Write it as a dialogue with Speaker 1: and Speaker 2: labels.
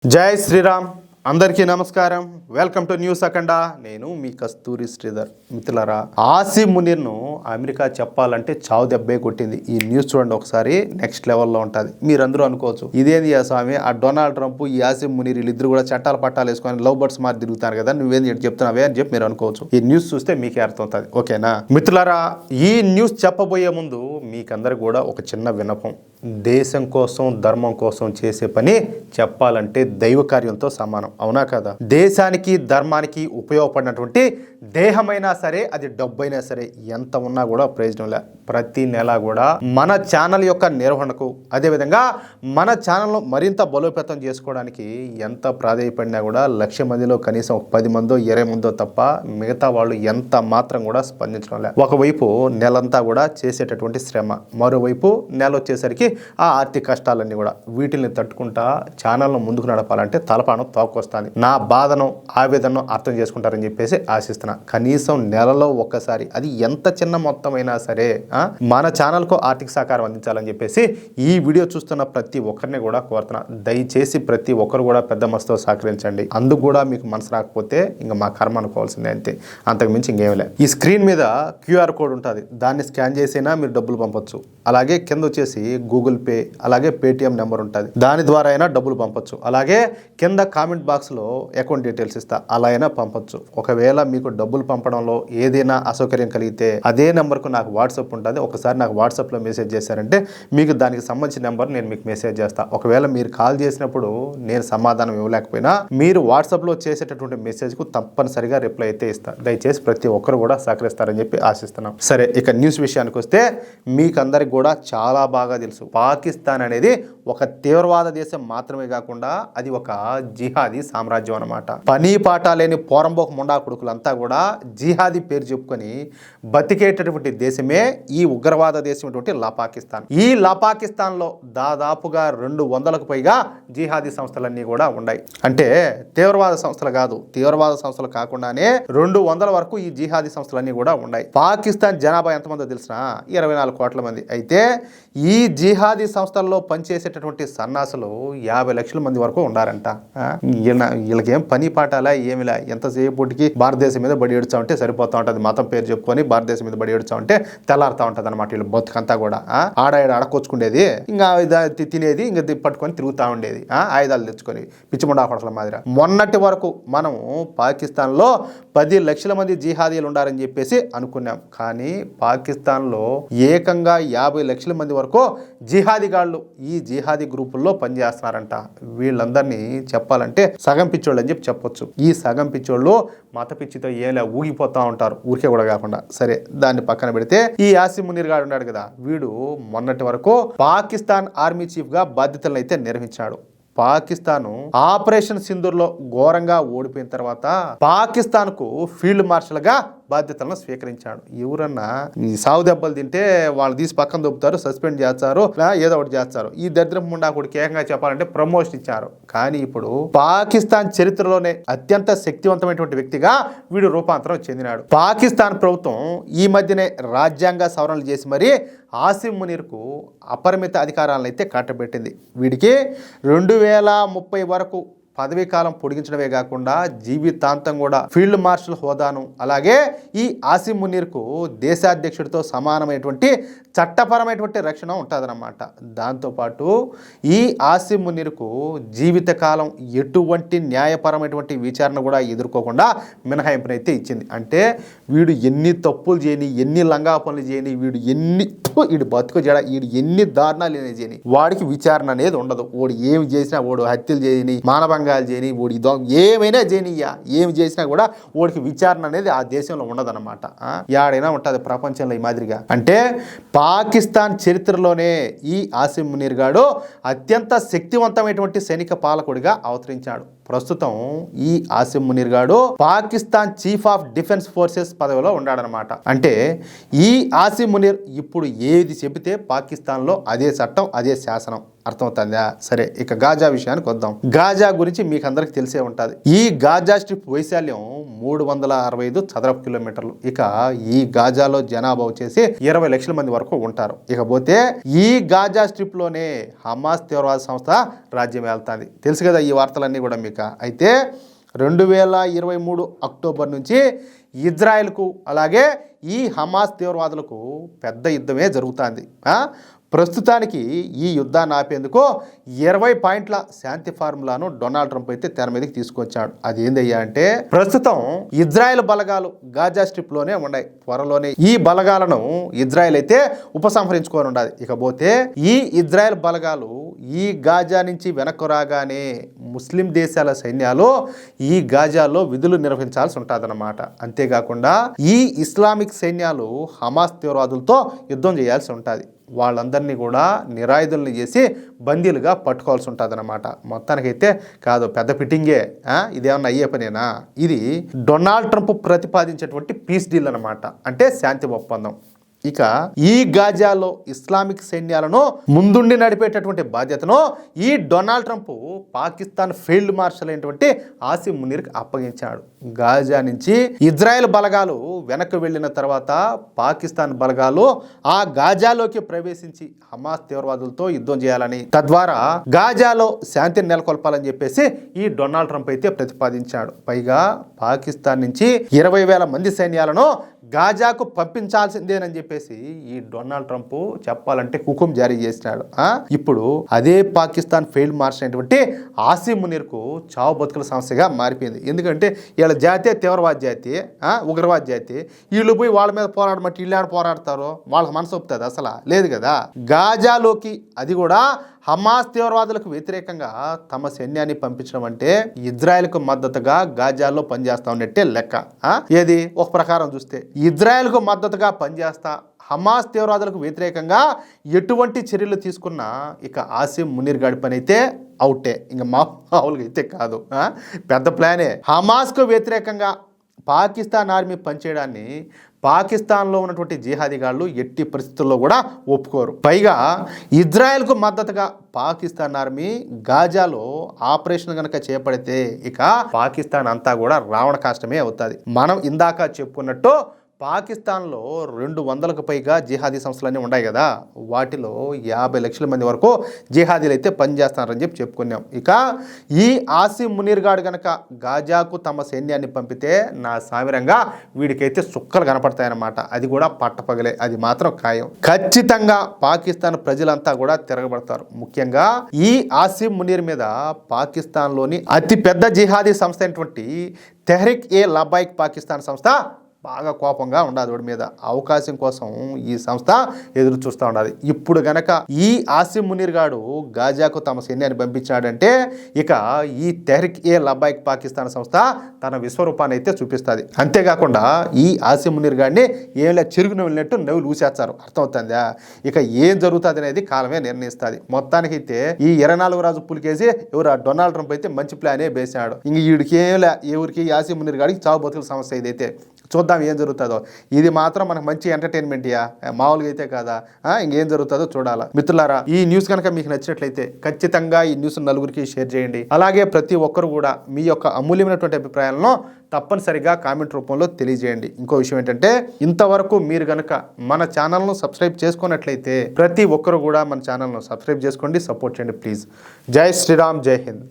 Speaker 1: జై శ్రీరామ్ అందరికీ నమస్కారం. వెల్కమ్ టు న్యూస్ అఖండ. నేను మీ కస్తూరి శ్రీధర్. మిత్రులారా, ఆసిమ్ మునీర్ను అమెరికా చెప్పాలంటే చావు దెబ్బే కొట్టింది. ఈ న్యూస్ చూడండి ఒకసారి, నెక్స్ట్ లెవెల్లో ఉంటుంది. మీరందరూ అనుకోవచ్చు, ఇదేంది ఆ స్వామి, ఆ డొనాల్డ్ ట్రంప్ ఈ ఆసిమ్ మునీర్ వీళ్ళిద్దరు కూడా చట్టాలు పట్టాలు వేసుకొని లవ్ బర్డ్స్ మారి తిరుగుతారు కదా, నువ్వేంది చెప్తున్నావే అని చెప్పి మీరు అనుకోవచ్చు. ఈ న్యూస్ చూస్తే మీకే అర్థమవుతుంది. ఓకేనా మిత్రులారా, ఈ న్యూస్ చెప్పబోయే ముందు మీకందరికి కూడా ఒక చిన్న విన్నపం. దేశం కోసం ధర్మం కోసం చేసే పని చెప్పాలంటే దైవ కార్యంతో సమానం, అవునా కదా? దేశానికి ధర్మానికి ఉపయోగపడినటువంటి దేహమైనా సరే, అది డబ్బైనా సరే, ఎంత ఉన్నా కూడా ప్రయోజనం లే. ప్రతి నెల కూడా మన ఛానల్ యొక్క నిర్వహణకు, అదేవిధంగా మన ఛానల్ను మరింత బలోపేతం చేసుకోవడానికి ఎంత ప్రాధాన్యపడినా కూడా 1,00,000 మందిలో కనీసం 10 మందో 20 మందో తప్ప మిగతా వాళ్ళు ఎంత మాత్రం కూడా స్పందించడం లే. ఒకవైపు నెలంతా కూడా చేసేటటువంటి శ్రమ, మరోవైపు నెల వచ్చేసరికి ఆ ఆర్థిక కష్టాలన్నీ కూడా, వీటిని తట్టుకుంటా ఛానల్ను ముందుకు నడపాలంటే తలపానం తోకొస్తుంది. నా బాధను ఆవేదనను అర్థం చేసుకుంటారని చెప్పేసి ఆశిస్తున్నా. కనీసం నెలలో ఒక్కసారి, అది ఎంత చిన్న మొత్తం అయినా సరే మన ఛానల్కు ఆర్థిక సహకారం అందించాలని చెప్పేసి ఈ వీడియో చూస్తున్న ప్రతి ఒక్కరిని కూడా కోరుతున్నా. దయచేసి ప్రతి ఒక్కరు కూడా పెద్ద మనసుతో సహకరించండి. అందుకు కూడా మీకు మనసు రాకపోతే ఇంకా మా కర్మ అనుకోవాల్సిందే, అంతే, అంతకు మించి ఇంకేం లేదు. ఈ స్క్రీన్ మీద QR కోడ్ ఉంటుంది, దాన్ని స్కాన్ చేసినా మీరు డబ్బులు పంపొచ్చు. అలాగే కింద వచ్చేసి గూగుల్ పే, అలాగే పేటిఎం నెంబర్ ఉంటుంది, దాని ద్వారా అయినా డబ్బులు పంపొచ్చు. అలాగే కింద కామెంట్ బాక్స్లో అకౌంట్ డీటెయిల్స్ ఇస్తా, అలా అయినా పంపొచ్చు. ఒకవేళ మీకు డబ్బులు పంపడంలో ఏదైనా అసౌకర్యం కలిగితే అదే నెంబర్కు నాకు వాట్సాప్ ఉంటుంది. ఒకసారి నాకు వాట్సాప్లో మెసేజ్ చేశారంటే మీకు దానికి సంబంధించిన నెంబర్ నేను మీకు మెసేజ్ చేస్తాను. ఒకవేళ మీరు కాల్ చేసినప్పుడు నేను సమాధానం ఇవ్వలేకపోయినా మీరు వాట్సాప్లో చేసేటటువంటి మెసేజ్కు తప్పనిసరిగా రిప్లై అయితే ఇస్తాను. దయచేసి ప్రతి ఒక్కరు కూడా సహకరిస్తారని చెప్పి ఆశిస్తున్నాం. సరే, ఇక న్యూస్ విషయానికి వస్తే మీకందరికి కూడా చాలా బాగా తెలుసు, పాకిస్తాన్ అనేది ఒక తీవ్రవాద దేశం మాత్రమే కాకుండా అది ఒక జిహాదీ సామ్రాజ్యం అన్నమాట. పని పాట లేని పోరంబోకు ముండా కొడుకులంతా కూడా జిహాదీ పేరు చెప్పుకొని బతికేటటువంటి దేశమే ఈ ఉగ్రవాద దేశం పాకిస్తాన్. ఈ పాకిస్తాన్లో దాదాపుగా 200కు పైగా జిహాదీ సంస్థలన్నీ కూడా ఉన్నాయి. అంటే తీవ్రవాద సంస్థలు కాదు, తీవ్రవాద సంస్థలు కాకుండానే 200 వరకు ఈ జిహాదీ సంస్థలన్నీ కూడా ఉన్నాయి. పాకిస్తాన్ జనాభా ఎంతమందో తెలిసిన 24 కోట్ల మంది. అయితే ఈ జిహాదీ సంస్థల్లో పనిచేసేటటువంటి సన్నాసులు 50 లక్షల మంది వరకు ఉండారంట. వీళ్ళకేం పని పాటాలా ఏమిలా, ఎంతసేపటికి భారతదేశం మీద బడి ఏడుచా ఉంటే సరిపోతా ఉంటుంది. మతం పేరు చెప్పుకొని భారతదేశం మీద బడి ఏడుచా ఉంటే తెల్లారుతా ఉంటుంది అనమాట. వీళ్ళు బతుకంతా కూడా ఆడకొచ్చుకునేది, ఇంకా తినేది, ఇంకా పట్టుకొని తిరుగుతూ ఉండేది, ఆయుధాలు తెచ్చుకొని పిచ్చిముండా కొడకల మాదిరి. మొన్నటి వరకు మనం పాకిస్తాన్లో 10 లక్షల మంది జిహాదీలు ఉండారని చెప్పేసి అనుకున్నాం. కానీ పాకిస్తాన్లో ఏకంగా 50 లక్షల మంది వరకు జిహాదీగాళ్ళు ఈ జిహాదీ గ్రూపుల్లో పనిచేస్తున్నారంట. వీళ్ళందరినీ చెప్పాలంటే సగం పిచ్చోళ్ళు అని చెప్పొచ్చు. ఈ సగం పిచ్చోళ్ళు మత పిచ్చితో ఏలా ఊగిపోతూ ఉంటారు, ఊరికే కూడా కాకుండా. సరే, దాన్ని పక్కన పెడితే ఈ ఆసిమ్ మునీర్ గారు ఉన్నాడు కదా, వీడు మొన్నటి వరకు పాకిస్తాన్ ఆర్మీ చీఫ్ గా బాధ్యతలను అయితే నిర్వహించాడు. పాకిస్తాను ఆపరేషన్ సింధూర్లో ఘోరంగా ఓడిపోయిన తర్వాత పాకిస్తాన్ కు ఫీల్డ్ మార్షల్ గా బాధ్యతలను స్వీకరించాడు. ఎవరన్నా ఈ సావు దెబ్బలు తింటే వాళ్ళు తీసి పక్కన దొబ్బుతారు, సస్పెండ్ చేస్తారు, ఏదో ఒకటి చేస్తారు. ఈ దరిద్రం ముండా కూడా ఏకంగా చెప్పాలంటే ప్రమోషన్ ఇచ్చారు. కానీ ఇప్పుడు పాకిస్తాన్ చరిత్రలోనే అత్యంత శక్తివంతమైనటువంటి వ్యక్తిగా వీడు రూపాంతరం చెందినాడు. పాకిస్తాన్ ప్రభుత్వం ఈ మధ్యనే రాజ్యాంగ సవరణలు చేసి మరి ఆసిమ్ మునీర్కు అపరిమిత అధికారాలను అయితే కట్టబెట్టింది. వీడికి 2030 వరకు పదవీ కాలం పొడిగించడమే కాకుండా జీవితాంతం కూడా ఫీల్డ్ మార్షల్ హోదాను, అలాగే ఈ ఆసిమ్ మునీర్కు దేశాధ్యక్షుడితో సమానమైనటువంటి చట్టపరమైనటువంటి రక్షణ ఉంటుందన్నమాట. దాంతోపాటు ఈ ఆసిమ్ మునీర్కు జీవితకాలం ఎటువంటి న్యాయపరమైనటువంటి విచారణ కూడా ఎదుర్కోకుండా మినహాయింపునైతే ఇచ్చింది. అంటే వీడు ఎన్ని తప్పులు చేయని, ఎన్ని లంగా పనులు చేయని, వీడు బతుకు జడ, వీడు ఎన్ని దారుణాలు చేయని, వాడికి విచారణ అనేది ఉండదు. వాడు ఏమి చేసినా, వాడు హత్యలు చేయని, మానభంగాలు చేయని, వాడి ఏమైనా చేయనియ్యా, ఏమి చేసినా కూడా వాడికి విచారణ అనేది ఆ దేశంలో ఉండదన్నమాట. యాడైనా ఉంటుంది ప్రపంచంలో ఈ మాదిరిగా. అంటే పాకిస్తాన్ చరిత్రలోనే ఈ ఆసిమ్ మునీర్ గాడు అత్యంత శక్తివంతమైనటువంటి సైనిక పాలకుడిగా అవతరించాడు. ప్రస్తుతం ఈ ఆసిమ్ మునీర్ గాడు Pakistan chief of defence forces పదవిలో ఉన్నాడనమాట. అంటే ఈ ఆసిమ్ మునీర్ ఇప్పుడు ఏది చెబితే పాకిస్తాన్లో అదే చట్టం, అదే శాసనం. అర్థమవుతుందా? సరే, ఇక గాజా విషయానికి వద్దాం. గాజా గురించి మీకు అందరికి తెలిసే ఉంటుంది. ఈ గాజా స్ట్రిప్ వైశాల్యం 365 చదరపు కిలోమీటర్లు. ఇక ఈ గాజాలో జనాభా వచ్చేసి 20 లక్షల మంది వరకు ఉంటారు. ఇకపోతే ఈ గాజా స్ట్రిప్ లోనే హమాస్ తీవ్రవాద సంస్థ రాజ్యం వెళ్తుంది. తెలుసు కదా ఈ వార్తలన్నీ కూడా మీకు. అయితే 2023 అక్టోబర్ నుంచి ఇజ్రాయెల్కు అలాగే ఈ హమాస్ తీవ్రవాదులకు పెద్ద యుద్ధమే జరుగుతుంది. ప్రస్తుతానికి ఈ యుద్ధాన్ని ఆపేందుకు 20 పాయింట్ల శాంతి ఫార్ములాను డొనాల్డ్ ట్రంప్ అయితే తెర మీదకి తీసుకొచ్చాడు. అది ఏందయ్యా అంటే, ప్రస్తుతం ఇజ్రాయెల్ బలగాలు గాజా స్ట్రిప్ లోనే ఉన్నాయి. త్వరలోనే ఈ బలగాలను ఇజ్రాయెల్ అయితే ఉపసంహరించుకొని ఉండాలి. ఇకపోతే ఈ ఇజ్రాయెల్ బలగాలు ఈ గాజా నుంచి వెనక్కు రాగానే ముస్లిం దేశాల సైన్యాలు ఈ గాజాలో విధులు నిర్వహించాల్సి ఉంటుందన్నమాట. అంతేకాకుండా ఈ ఇస్లామిక్ సైన్యాలు హమాస్ తీవ్రవాదులతో యుద్ధం చేయాల్సి ఉంటుంది. వాళ్ళందరినీ కూడా నిరాయుధుల్ని చేసి బందీలుగా పట్టుకోవాల్సి ఉంటుంది అన్నమాట. మొత్తానికైతే కాదు, పెద్ద ఫిట్టింగే. ఇదేమన్నా అయ్యే పనేనా? ఇది డొనాల్డ్ ట్రంప్ ప్రతిపాదించేటువంటి పీస్ డీల్ అన్నమాట, అంటే శాంతి ఒప్పందం. ఇక ఈ గాజాలో ఇస్లామిక్ సైన్యాలను ముందుండి నడిపేటటువంటి బాధ్యతను ఈ Donald Trump Pakistan field marshal అయినటువంటి ఆసిమ్ మునీర్కి అప్పగించాడు. గాజా నుంచి ఇజ్రాయెల్ బలగాలు వెనక్కి వెళ్ళిన తర్వాత పాకిస్తాన్ బలగాలు ఆ గాజాలోకి ప్రవేశించి హమాస్ తీవ్రవాదులతో యుద్ధం చేయాలని, తద్వారా గాజాలో శాంతిని నెలకొల్పాలని చెప్పేసి ఈ డొనాల్డ్ ట్రంప్ అయితే ప్రతిపాదించాడు. పైగా పాకిస్తాన్ నుంచి 20,000 మంది సైన్యాలను గాజాకు పంపించాల్సిందేనని చెప్పేసి ఈ డొనాల్డ్ ట్రంప్ చెప్పాలంటే హుకుం జారీ చేసినాడు. ఇప్పుడు అదే పాకిస్తాన్ ఫీల్డ్ మార్షల్ అయినటువంటి ఆసిమ్ మునీర్కు చావు బతుకుల సమస్యగా మారిపోయింది. ఎందుకంటే వీళ్ళ జాతి తీవ్రవాద జాతి, ఉగ్రవాద జాతి. వీళ్ళు పోయి వాళ్ళ మీద పోరాడమంటే వీళ్ళు పోరాడతారు? వాళ్ళకి మనసు ఒప్పుతుంది? అసలు లేదు కదా. గాజాలోకి, అది కూడా హమాస్ తీవ్రవాదులకు వ్యతిరేకంగా తమ సైన్యాన్ని పంపించడం అంటే ఇజ్రాయెల్కు మద్దతుగా గాజాలో పనిచేస్తా ఉన్నట్టే లెక్క. ఏది ఒక ప్రకారం చూస్తే ఇజ్రాయెల్కు మద్దతుగా పనిచేస్తా హమాస్ తీవ్రవాదులకు వ్యతిరేకంగా ఎటువంటి చర్యలు తీసుకున్నా ఇక ఆసిమ్ మునీర్ గాడి పని అయితే అవుటే, ఇంకా మామూలుగా అయితే కాదు. పెద్ద ప్లానే. హమాస్కు వ్యతిరేకంగా పాకిస్తాన్ ఆర్మీ పనిచేయడాన్ని పాకిస్తాన్లో ఉన్నటువంటి జిహాదీగాళ్ళు ఎట్టి పరిస్థితుల్లో కూడా ఒప్పుకోరు. పైగా ఇజ్రాయెల్కు మద్దతుగా పాకిస్తాన్ ఆర్మీ గాజాలో ఆపరేషన్ కనుక చేపడితే ఇక పాకిస్తాన్ అంతా కూడా రావణ కాష్టమే అవుతుంది. మనం ఇందాక చెప్పుకున్నట్టు పాకిస్తాన్లో 200కు పైగా జిహాదీ సంస్థలన్నీ ఉన్నాయి కదా, వాటిలో 50 లక్షల మంది వరకు జిహాదీలు అయితే పనిచేస్తున్నారని చెప్పుకున్నాం. ఇక ఈ ఆసిమ్ మునీర్ గాడు కనుక గాజాకు తమ సైన్యాన్ని పంపితే నా సామిరంగా వీడికైతే చుక్కలు కనపడతాయన్నమాట. అది కూడా పట్టపగలే, అది మాత్రం ఖాయం. ఖచ్చితంగా పాకిస్తాన్ ప్రజలంతా కూడా తిరగబడతారు. ముఖ్యంగా ఈ ఆసిమ్ మునీర్ మీద పాకిస్తాన్లోని అతి పెద్ద జిహాదీ సంస్థ అయినటువంటి తెహ్రిక్ ఏ లబాయిక్ పాకిస్తాన్ సంస్థ బాగా కోపంగా ఉండదు. వాడి మీద అవకాశం కోసం ఈ సంస్థ ఎదురు చూస్తూ ఉండదు. ఇప్పుడు గనక ఈ ఆసిమ్ మునీర్ గాడు గాజాకు తమ సైన్యాన్ని పంపించాడంటే ఇక ఈ తెహ్రిక్ ఏ లబాయిక్ పాకిస్తాన్ సంస్థ తన విశ్వరూపాన్ని అయితే చూపిస్తుంది. అంతేకాకుండా ఈ ఆసిమ్ మునీర్ గాడిని ఏం చెరుకుని వెళ్ళినట్టు నవ్వులు ఊసేస్తారు. అర్థమవుతుందా? ఇక ఏం జరుగుతుంది అనేది కాలమే నిర్ణయిస్తుంది. మొత్తానికి అయితే ఈ 24 రాజు పులికేసి ఎవరు డొనాల్డ్ ట్రంప్ అయితే మంచి ప్లానే వేసాడు. ఇంక వీడికి ఎవరికి ఆసిమ్ మునీర్ గాడికి చావు బతుకుల సమస్య ఇదైతే చూద్దాం ఏం జరుగుతుందో. ఇది మాత్రం మనకు మంచి ఎంటర్టైన్మెంట్ మామూలుగా అయితే కాదా. ఇంకేం జరుగుతుందో చూడాలా. మిత్రులారా, ఈ న్యూస్ కనుక మీకు నచ్చినట్లయితే ఖచ్చితంగా ఈ న్యూస్ నలుగురికి షేర్ చేయండి. అలాగే ప్రతి ఒక్కరు కూడా మీ యొక్క అమూల్యమైనటువంటి అభిప్రాయాలను తప్పనిసరిగా కామెంట్ రూపంలో తెలియజేయండి. ఇంకో విషయం ఏంటంటే, ఇంతవరకు మీరు కనుక మన ఛానల్ను సబ్స్క్రైబ్ చేసుకున్నట్లయితే ప్రతి ఒక్కరు కూడా మన ఛానల్ను సబ్స్క్రైబ్ చేసుకోండి, సపోర్ట్ చేయండి ప్లీజ్. జై శ్రీరామ్, జై హింద్.